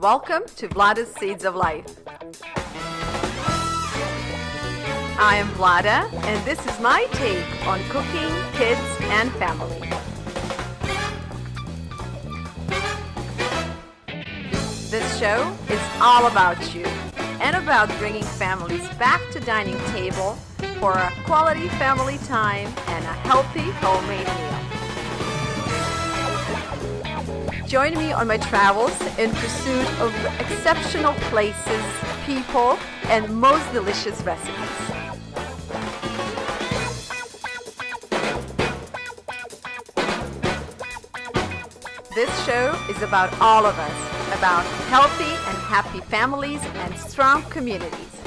Welcome to Vlada's Seeds of Life. I am Vlada, and this is my take on cooking, kids, and family. This show is all about you and about bringing families back to dining table for a quality family time and a healthy homemade meal. Join me on my travels in pursuit of exceptional places, people, and most delicious recipes. This show is about all of us, about healthy and happy families and strong communities.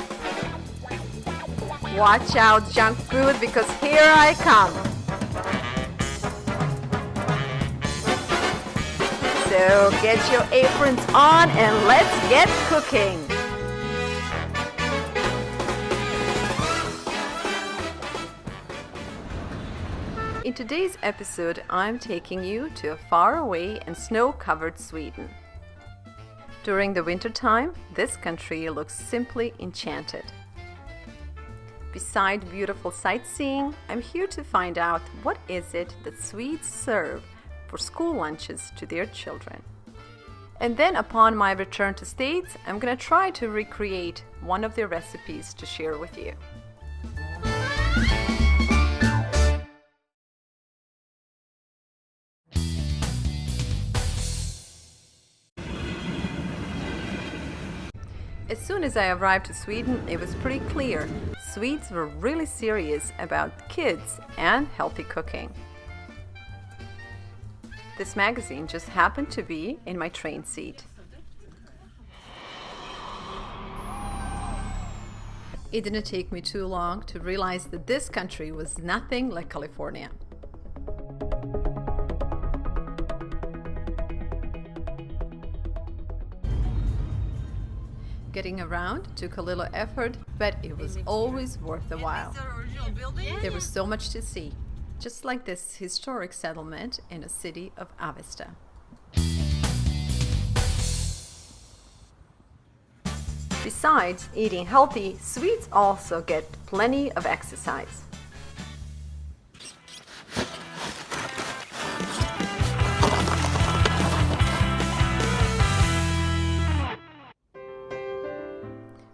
Watch out, junk food, because here I come. So get your aprons on and let's get cooking. In today's episode, I'm taking you to a faraway and snow-covered Sweden. During the wintertime, this country looks simply enchanted. Beside beautiful sightseeing, I'm here to find out what is it that Swedes serve for school lunches to their children. And then upon my return to States, I'm going to try to recreate one of their recipes to share with you. As soon as I arrived to Sweden, it was pretty clear Swedes were really serious about kids and healthy cooking. This magazine just happened to be in my train seat. It didn't take me too long to realize that this country was nothing like California. Getting around took a little effort, but it was always worth the while. There was so much to see, just like this historic settlement in the city of Avesta. Besides eating healthy, Swedes also get plenty of exercise.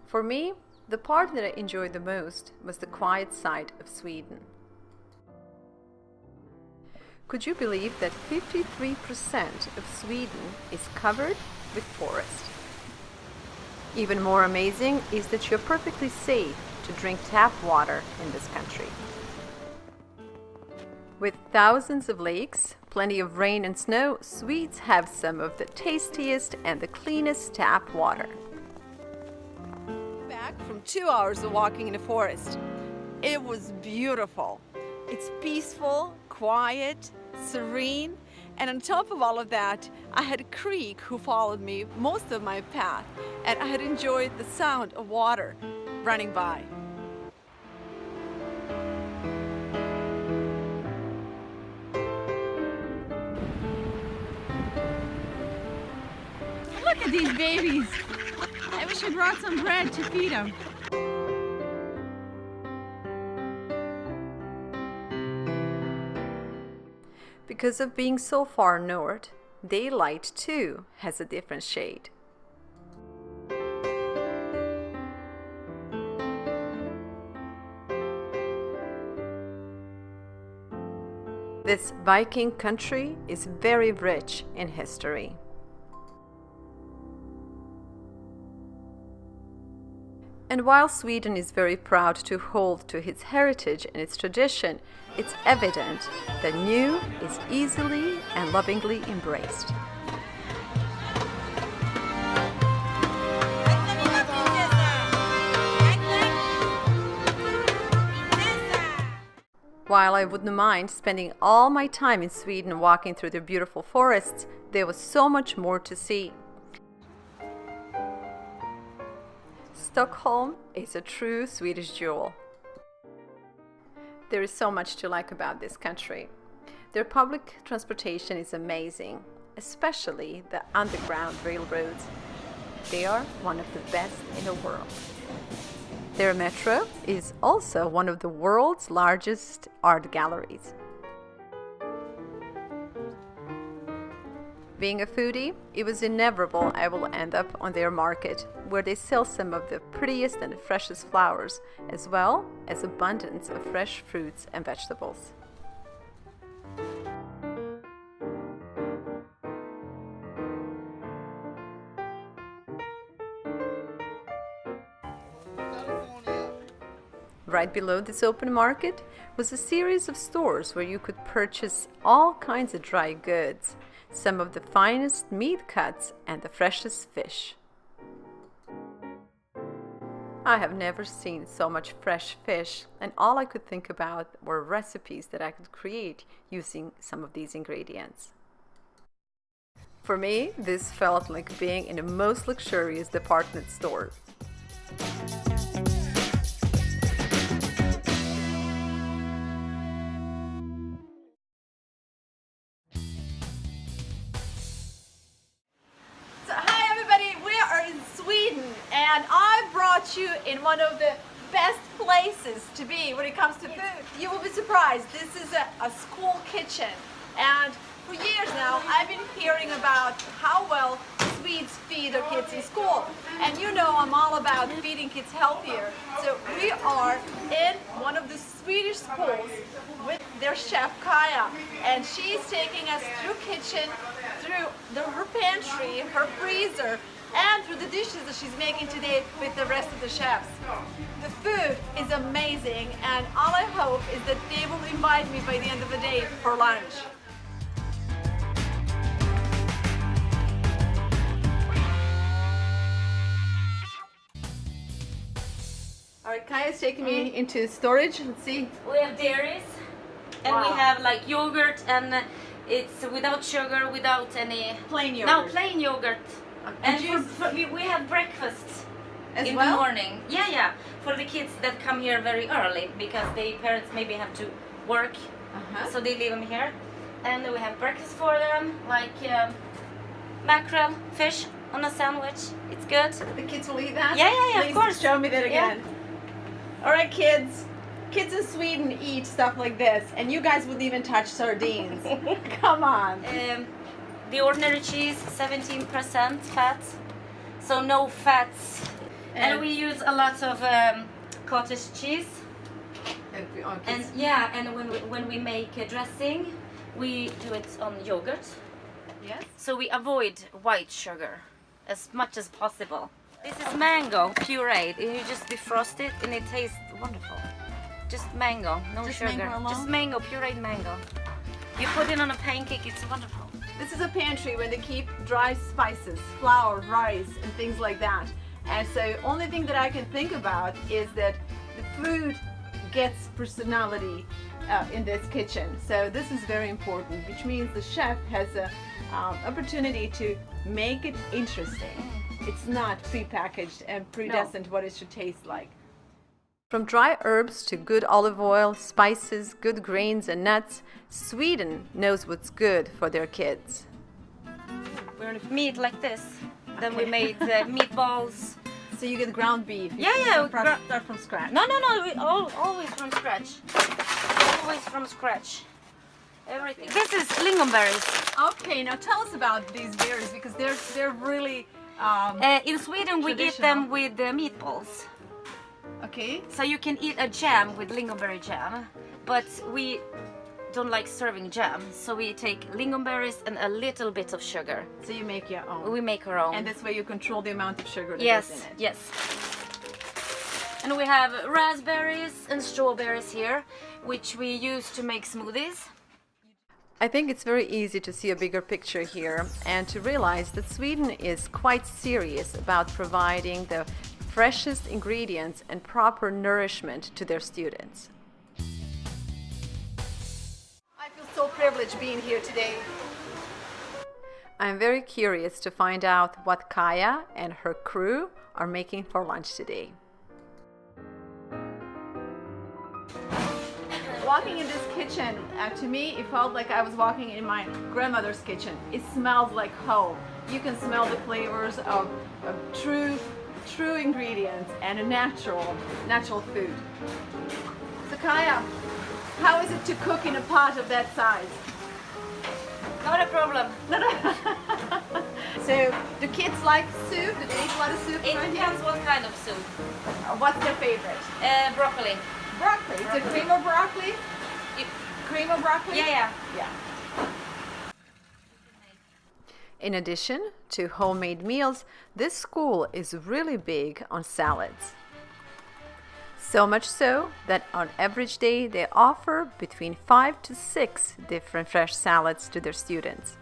For me, the part that I enjoyed the most was the quiet side of Sweden. Could you believe that 53% of Sweden is covered with forest? Even more amazing is that you're perfectly safe to drink tap water in this country. With thousands of lakes, plenty of rain and snow, Swedes have some of the tastiest and the cleanest tap water. From 2 hours of walking in the forest. It was beautiful. It's peaceful, quiet, serene, and on top of all of that, I had a creek who followed me most of my path, and I had enjoyed the sound of water running by. Look at these babies! I wish I brought some bread to feed them. Because of being so far north, daylight too has a different shade. This Viking country is very rich in history. And while Sweden is very proud to hold to its heritage and its tradition, it's evident that new is easily and lovingly embraced. While I wouldn't mind spending all my time in Sweden walking through their beautiful forests, there was so much more to see. Stockholm is a true Swedish jewel. There is so much to like about this country. Their public transportation is amazing, especially the underground railroads. They are one of the best in the world. Their metro is also one of the world's largest art galleries. Being a foodie, it was inevitable I will end up on their market, where they sell some of the prettiest and freshest flowers, as well as abundance of fresh fruits and vegetables. Right below this open market was a series of stores where you could purchase all kinds of dry goods, some of the finest meat cuts and the freshest fish. I have never seen so much fresh fish, and all I could think about were recipes that I could create using some of these ingredients. For me, this felt like being in the most luxurious department store. And I brought you in one of the best places to be when it comes to food. You will be surprised. This is a school kitchen. And for years now, I've been hearing about how well Swedes feed their kids in school. And you know I'm all about feeding kids healthier. So we are in one of the Swedish schools with their chef Kaja. And she's taking us through kitchen, through her pantry, her freezer, and through the dishes that she's making today with the rest of the chefs. The food is amazing, and all I hope is that they will invite me by the end of the day for lunch. All right, Kaja's taking me into storage. Let's see. We have dairies, and we have like yogurt, and it's without sugar, without any... Plain yogurt. No, plain yogurt. And we have breakfast in the morning. Yeah, for the kids that come here very early because their parents maybe have to work, so they leave them here. And we have breakfast for them, like mackerel, fish on a sandwich. It's good. The kids will eat that? Yeah, Please of course. Show me that again. Yeah. All right, kids. Kids in Sweden eat stuff like this, and you guys wouldn't even touch sardines. Come on. The ordinary cheese, 17% fat, so no fats. And we use a lot of cottage cheese. And yeah, and when we make a dressing, we do it on yogurt. Yes. So we avoid white sugar as much as possible. This is mango pureed, and you just defrost it, and it tastes wonderful. Just mango, no sugar. Just mango, pureed mango. You put it on a pancake, it's wonderful. This is a pantry where they keep dry spices, flour, rice, and things like that. And so only thing that I can think about is that the food gets personality in this kitchen. So this is very important, which means the chef has an opportunity to make it interesting. It's not prepackaged and predestined what it should taste like. From dry herbs to good olive oil, spices, good grains and nuts, Sweden knows what's good for their kids. We're gonna meat like this. Then we made meatballs. So you get ground beef? Yeah. Start from scratch? No. We always from scratch. Always from scratch. Everything. This is lingonberries. Okay, now tell us about these berries because they're really in Sweden we eat them with meatballs. Okay. So you can eat a jam with lingonberry jam, but we don't like serving jam, so we take lingonberries and a little bit of sugar. So you make your own? We make our own. And this way you control the amount of sugar that goes in it? Yes. And we have raspberries and strawberries here, which we use to make smoothies. I think it's very easy to see a bigger picture here and to realize that Sweden is quite serious about providing the freshest ingredients and proper nourishment to their students. I feel so privileged being here today. I'm very curious to find out what Kaja and her crew are making for lunch today. walking in this kitchen, to me, it felt like I was walking in my grandmother's kitchen. It smells like home. You can smell the flavors of true ingredients and a natural food. So Kaya, how is it to cook in a pot of that size? Not a problem. So, do kids like soup? Do they eat a lot of soup? It depends what kind of soup. What's their favorite? Broccoli. Broccoli. Is it cream of broccoli? Cream of broccoli? Yeah. In addition to homemade meals, this school is really big on salads. So much so that on average day they offer between 5 to 6 different fresh salads to their students.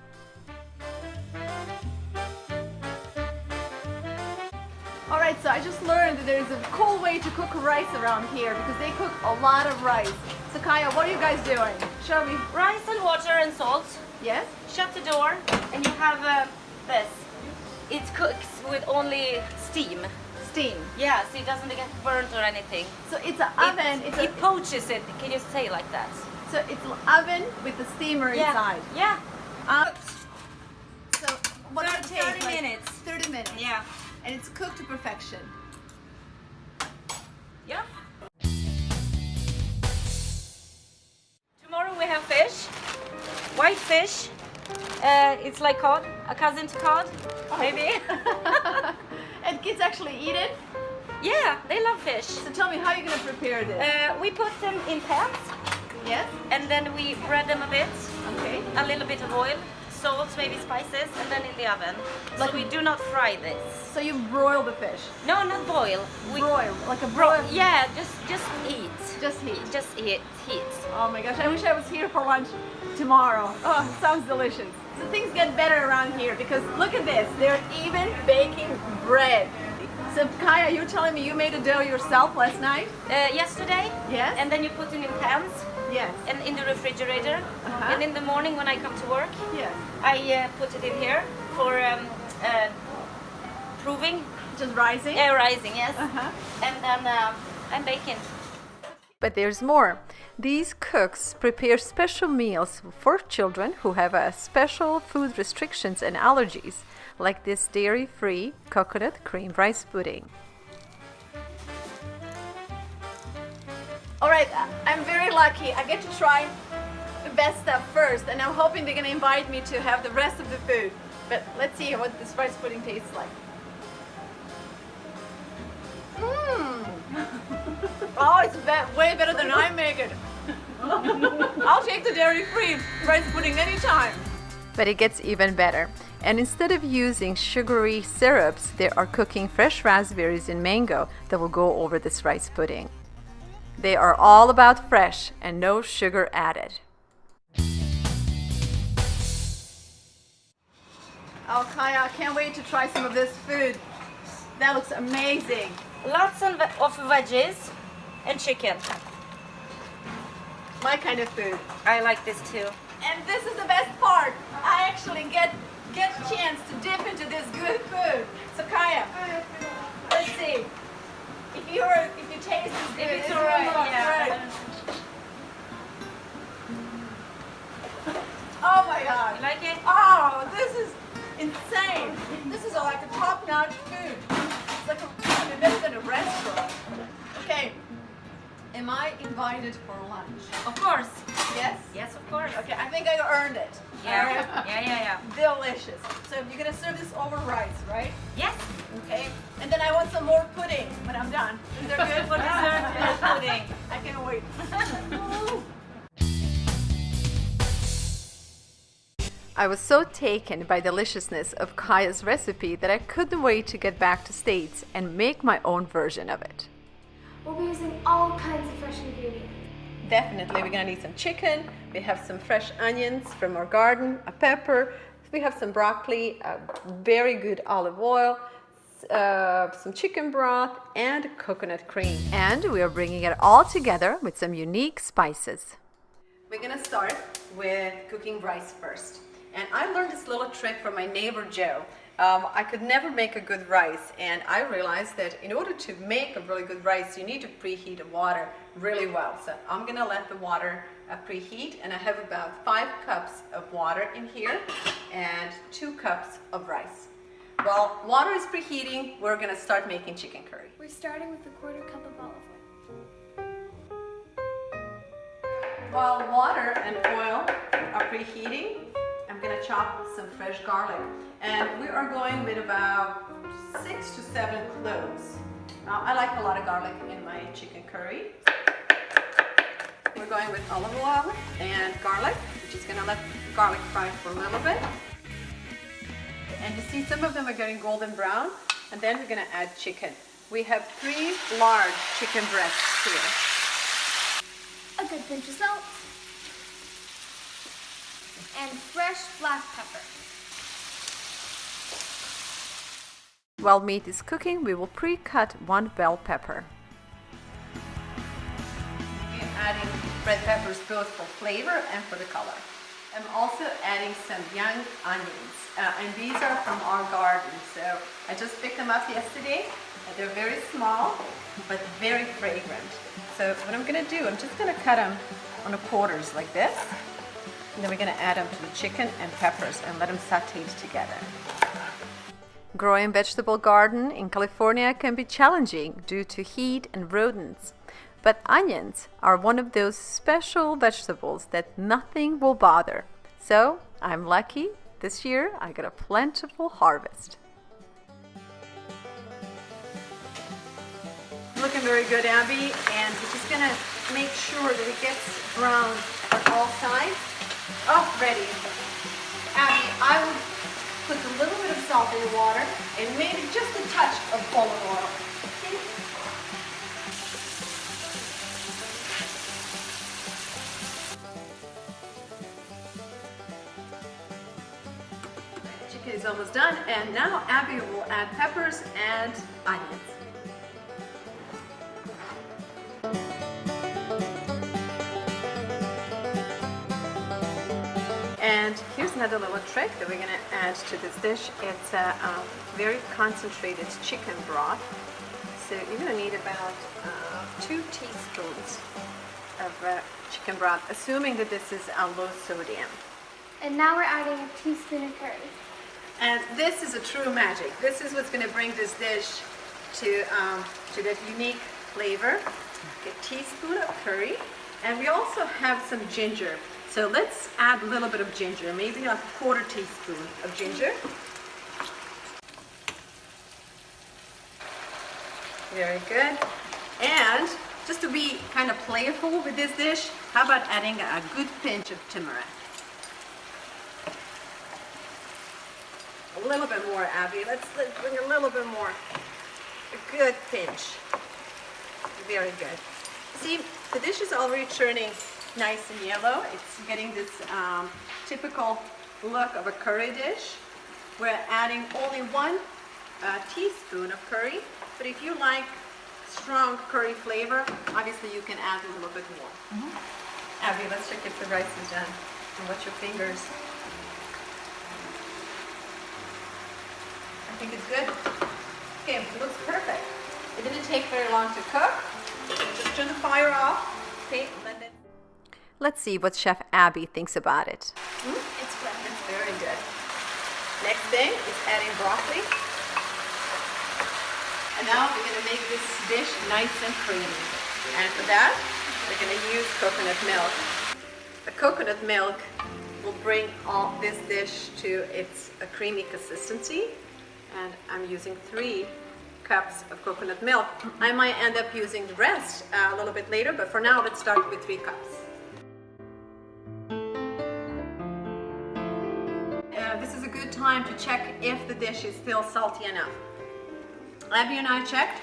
Alright, so I just learned that there's a cool way to cook rice around here because they cook a lot of rice. So Kaya, what are you guys doing? Show me. Rice and water and salt. Yes? Shut the door and you have this. It cooks with only steam. Steam. Yeah, so it doesn't get burnt or anything. So it's an oven. It poaches it. Can you say like that? So it's an oven with the steamer inside. Yeah. So what does it take? 30 minutes. 30 minutes. Yeah. And it's cooked to perfection. Yeah. Tomorrow we have fish. White fish. It's like cod, a cousin to cod, maybe. And kids actually eat it? Yeah, they love fish. So tell me, how are you going to prepare this? We put them in pans. Yes? And then we bread them a bit. Okay. A little bit of oil, salt, maybe spices, and then in the oven. So we do not fry this. So you broil the fish? No, not boil. We broil, like a broil? Yeah, just eat. Just heat? Just heat. Oh my gosh, I wish I was here for lunch tomorrow. Oh, it sounds delicious. So things get better around here because look at this, they're even baking bread. So Kaya, you're telling me you made a dough yourself last night? Yesterday. Yes. And then you put it in pans. Yes. And in the refrigerator. And in the morning when I come to work, yes, I put it in here for proving. Just rising? Yeah, rising, yes. And then I'm baking. But there's more. These cooks prepare special meals for children who have special food restrictions and allergies, like this dairy-free coconut cream rice pudding. All right, I'm very lucky. I get to try the best stuff first, and I'm hoping they're gonna invite me to have the rest of the food. But let's see what this rice pudding tastes like. Oh, it's way better than I make it. I'll take the dairy-free rice pudding anytime. But it gets even better. And instead of using sugary syrups, they are cooking fresh raspberries and mango that will go over this rice pudding. They are all about fresh and no sugar added. Oh, Kaya, I can't wait to try some of this food. That looks amazing. Lots of veggies and chicken. My kind of food. I like this too. And this is the best part. I actually get a chance to dip into this good food. So Kaya, let's see. If you taste this good, if it's alright, yeah. Right. Oh my God. You like it? Oh, this is insane. This is like a top-notch food. It's like a better than a restaurant. Okay. Am I invited for lunch? Of course. Yes? Yes, of course. Okay, I think I earned it. Yeah. Yeah. Delicious. So you're gonna serve this over rice, right? Yes. Okay. And then I want some more pudding when I'm done. Is there good For dessert, pudding. I can't wait. I was so taken by the deliciousness of Kaya's recipe that I couldn't wait to get back to States and make my own version of it. We'll be using all kinds of fresh ingredients. Definitely, we're gonna need some chicken, we have some fresh onions from our garden, a pepper, we have some broccoli, a very good olive oil, some chicken broth, and coconut cream. And we are bringing it all together with some unique spices. We're gonna start with cooking rice first. And I learned this little trick from my neighbor Joe. I could never make a good rice, and I realized that in order to make a really good rice, you need to preheat the water really well. So I'm gonna let the water preheat, and I have about 5 cups of water in here and 2 cups of rice. While water is preheating, we're gonna start making chicken curry. We're starting with a 1/4 cup of olive oil. While water and oil are preheating, I'm gonna chop some fresh garlic. And we are going with about 6 to 7 cloves. I like a lot of garlic in my chicken curry. We're going with olive oil and garlic. We're just gonna let garlic fry for a little bit. And you see some of them are getting golden brown. And then we're gonna add chicken. We have 3 large chicken breasts here. A good pinch of salt. And fresh black pepper. While meat is cooking, we will pre-cut 1 bell pepper. We're adding red peppers both for flavor and for the color. I'm also adding some young onions, and these are from our garden. So I just picked them up yesterday. They're very small, but very fragrant. So what I'm gonna do, I'm just gonna cut them on the quarters like this. And then we're gonna add them to the chicken and peppers and let them saute together. Growing vegetable garden in California can be challenging due to heat and rodents. But onions are one of those special vegetables that nothing will bother. So I'm lucky this year I got a plentiful harvest. Looking very good, Abby, and we're just gonna make sure that it gets brown on all sides. Oh, ready. Abby, I would put a little bit of salt in the water and maybe just a touch of olive oil. Okay? Chicken is almost done, and now Abby will add peppers and onions. And here's another little trick that we're going to add to this dish. It's a very concentrated chicken broth. So you're going to need about 2 teaspoons of chicken broth, assuming that this is low sodium. And now we're adding a teaspoon of curry. And this is a true magic. This is what's going to bring this dish to that unique flavor. A teaspoon of curry. And we also have some ginger. So let's add a little bit of ginger, maybe a 1/4 teaspoon of ginger. Very good. And just to be kind of playful with this dish, how about adding a good pinch of turmeric? A little bit more, Abby. Let's bring a little bit more. A good pinch. Very good. See, the dish is already turning nice and yellow. It's getting this typical look of a curry dish. We're adding only 1 teaspoon of curry, but if you like strong curry flavor, obviously you can add a little bit more. Abby, let's check if the rice is done. And watch your fingers. I think it's good. Okay, it looks perfect. It didn't take very long to cook. Just turn the fire off. Okay, let it. Let's see what Chef Abby thinks about it. It's good. It's very good. Next thing is adding broccoli. And now we're going to make this dish nice and creamy. And for that, we're going to use coconut milk. The coconut milk will bring all this dish to its creamy consistency. And I'm using 3 cups of coconut milk. I might end up using the rest a little bit later, but for now, let's start with 3 cups. This is a good time to check if the dish is still salty enough. Abby and I checked,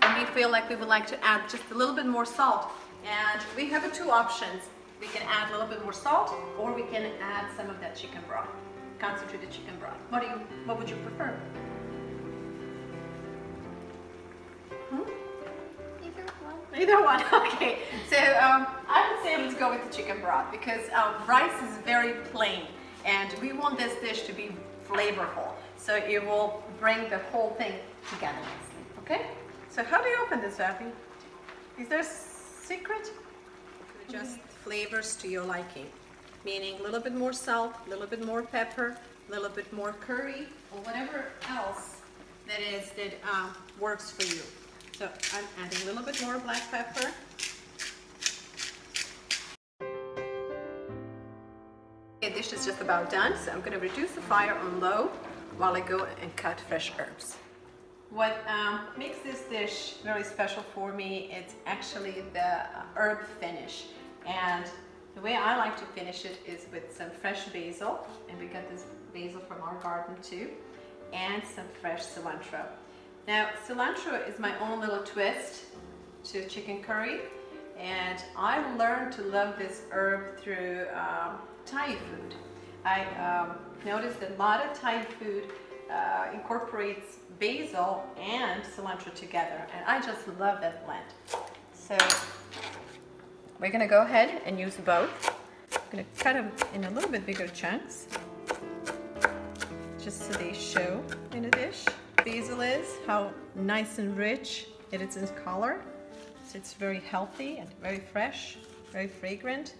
and we feel like we would like to add just a little bit more salt. And we have 2 options. We can add a little bit more salt, or we can add some of that chicken broth, concentrated chicken broth. What would you prefer? Either one, okay. So I would say let's go with the chicken broth because rice is very plain and we want this dish to be flavorful. So it will bring the whole thing together nicely, okay? So how do you open this, Abby? Is there secret? To adjust flavors to your liking. Meaning a little bit more salt, a little bit more pepper, a little bit more curry, or whatever else that is that works for you. So I'm adding a little bit more black pepper. Okay, dish is just about done, so I'm going to reduce the fire on low while I go and cut fresh herbs. What makes this dish very special for me, it's actually the herb finish. And the way I like to finish it is with some fresh basil, and we got this basil from our garden too, and some fresh cilantro. Now, cilantro is my own little twist to chicken curry, and I learned to love this herb through Thai food. I noticed that a lot of Thai food incorporates basil and cilantro together, and I just love that blend. So we're gonna go ahead and use both. I'm gonna cut them in a little bit bigger chunks, just so they show in the dish. Basil is how nice and rich it is in color. So it's very healthy and very fresh, very fragrant.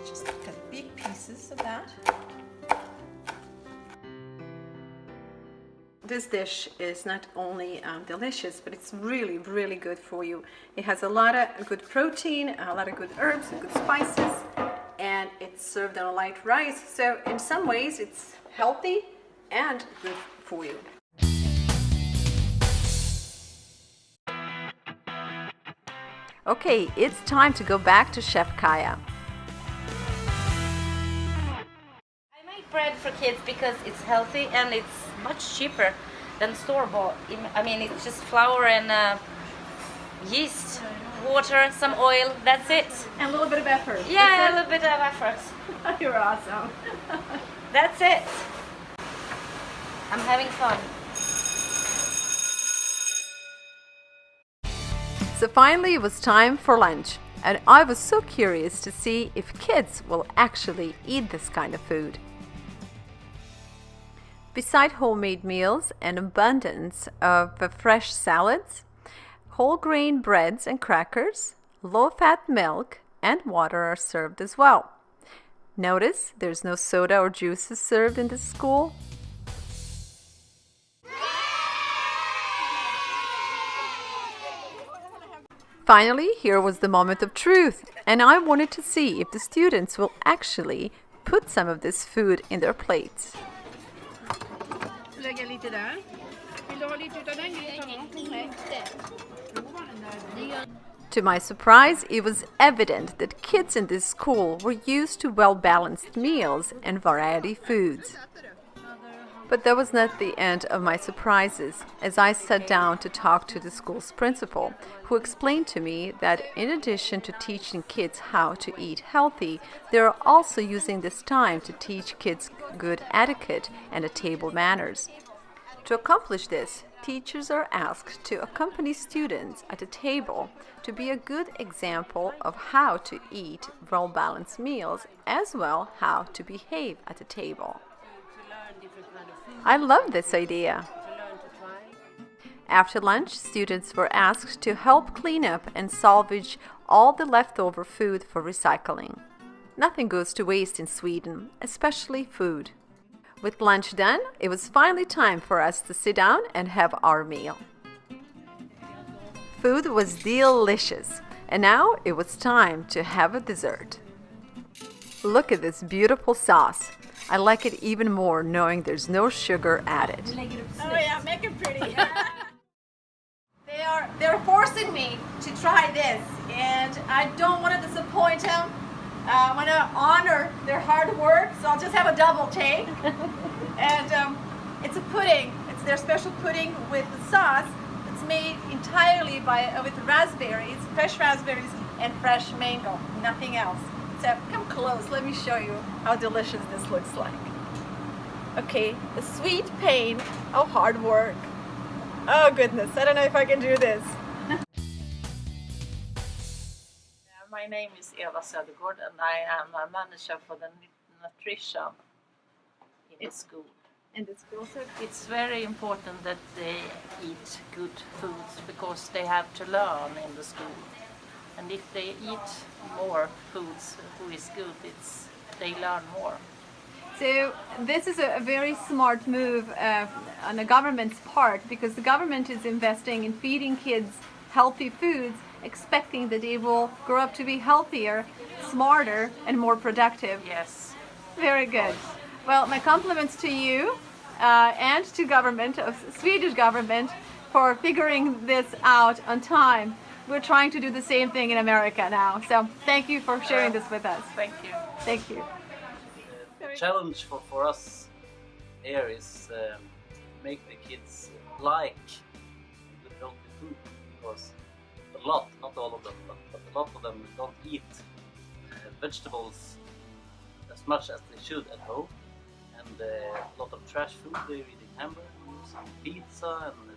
Just cut big pieces of that. This dish is not only delicious, but it's really, really good for you. It has a lot of good protein, a lot of good herbs, and good spices, and it's served on a light rice. So in some ways, it's healthy and good for you. Okay, it's time to go back to Chef Kaya. I make bread for kids because it's healthy and it's much cheaper than store-bought. I mean, it's just flour and yeast, water, some oil, that's it. And a little bit of effort. Yeah, a little bit of effort. You're awesome. That's it. I'm having fun. So finally it was time for lunch, and I was so curious to see if kids will actually eat this kind of food. Beside homemade meals and abundance of fresh salads, whole grain breads and crackers, low-fat milk, and water are served as well. Notice there's no soda or juices served in this school. Finally, here was the moment of truth, and I wanted to see if the students will actually put some of this food in their plates. Lägga lite där. Vill du ha lite utav den grejen? To my surprise, it was evident that kids in this school were used to well-balanced meals and variety foods. But that was not the end of my surprises, as I sat down to talk to the school's principal, who explained to me that in addition to teaching kids how to eat healthy, they are also using this time to teach kids good etiquette and table manners. To accomplish this, teachers are asked to accompany students at a table to be a good example of how to eat well-balanced meals, as well how to behave at a table. I love this idea. After lunch, students were asked to help clean up and salvage all the leftover food for recycling. Nothing goes to waste in Sweden, especially food. With lunch done, it was finally time for us to sit down and have our meal. Food was delicious, and now it was time to have a dessert. Look at this beautiful sauce. I like it even more knowing there's no sugar added. Oh yeah, make it pretty. They're forcing me to try this, and I don't want to disappoint them. I want to honor their hard work, so I'll just have a double take. And it's a pudding. It's their special pudding with the sauce. It's made entirely with raspberries, fresh raspberries, and fresh mango. Nothing else. So come close. Let me show you how delicious this looks like. Okay, the sweet pain of hard work. Oh goodness, I don't know if I can do this. My name is Eva Södergård and I am a manager for the nutrition in the school. in the school. So It's very important that they eat good foods because they have to learn in the school. And if they eat more foods who is good, they learn more. So this is a very smart move on the government's part, because the government is investing in feeding kids healthy foods, expecting that they will grow up to be healthier, smarter, and more productive. Yes. Very good. Well, my compliments to you and to government, of Swedish government, for figuring this out on time. We're trying to do the same thing in America now. So thank you for sharing this with us. Thank you. Thank you. The challenge for us here is make the kids like good healthy food, because a lot, not all of them, but a lot of them don't eat vegetables as much as they should at home, and a lot of trash food. They're eating hamburgers and pizza and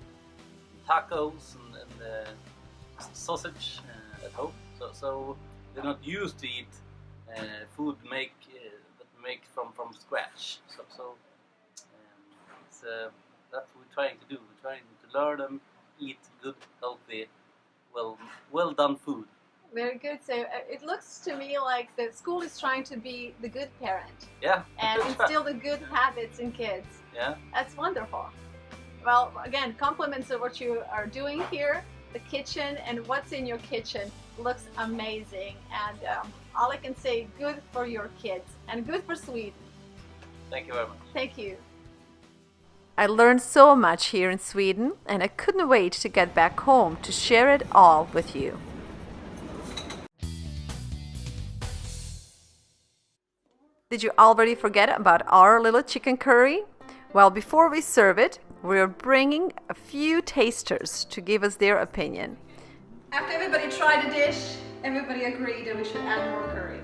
tacos and sausage at home. So they're not used to eat food that make from scratch. So it's that's what we're trying to do. We're trying to learn them eat good, healthy, well done food. Very good. So it looks to me like the school is trying to be the good parent Yeah. and instill the good habits in kids. Yeah. That's wonderful. Well, again, compliments of what you are doing here. The kitchen and what's in your kitchen looks amazing, and all I can say, good for your kids and good for Sweden. Thank you very much. Thank you. I learned so much here in Sweden, and I couldn't wait to get back home to share it all with you. Did you already forget about our little chicken curry? Well, before we serve it, we're bringing a few tasters to give us their opinion. After everybody tried the dish, everybody agreed that we should add more curry.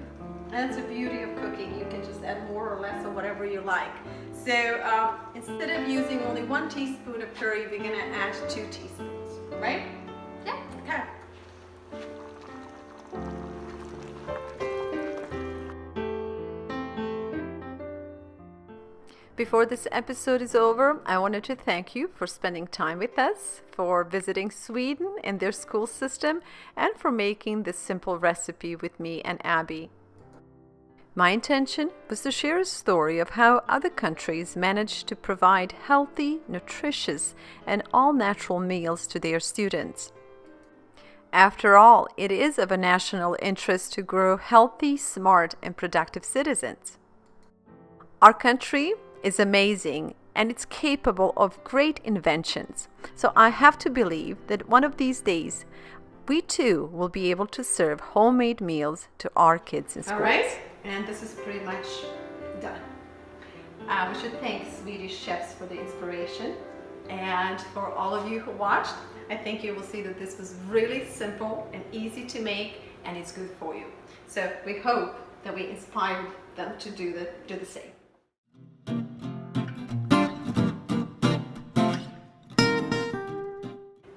And that's the beauty of cooking. You can just add more or less or whatever you like. So instead of using only 1 teaspoon of curry, we're gonna add 2 teaspoons, right? Yeah. Okay. Before this episode is over, I wanted to thank you for spending time with us, for visiting Sweden and their school system, and for making this simple recipe with me and Abby. My intention was to share a story of how other countries manage to provide healthy, nutritious, and all-natural meals to their students. After all, it is of a national interest to grow healthy, smart, and productive citizens. Our country is amazing, and it's capable of great inventions. So I have to believe that one of these days, we too will be able to serve homemade meals to our kids in schools. All right, and this is pretty much done. We should thank Swedish chefs for the inspiration, and for all of you who watched, I think you will see that this was really simple and easy to make, and it's good for you. So we hope that we inspired them to do the same.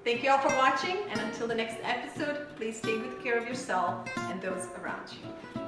Thank you all for watching, and until the next episode, please take good care of yourself and those around you.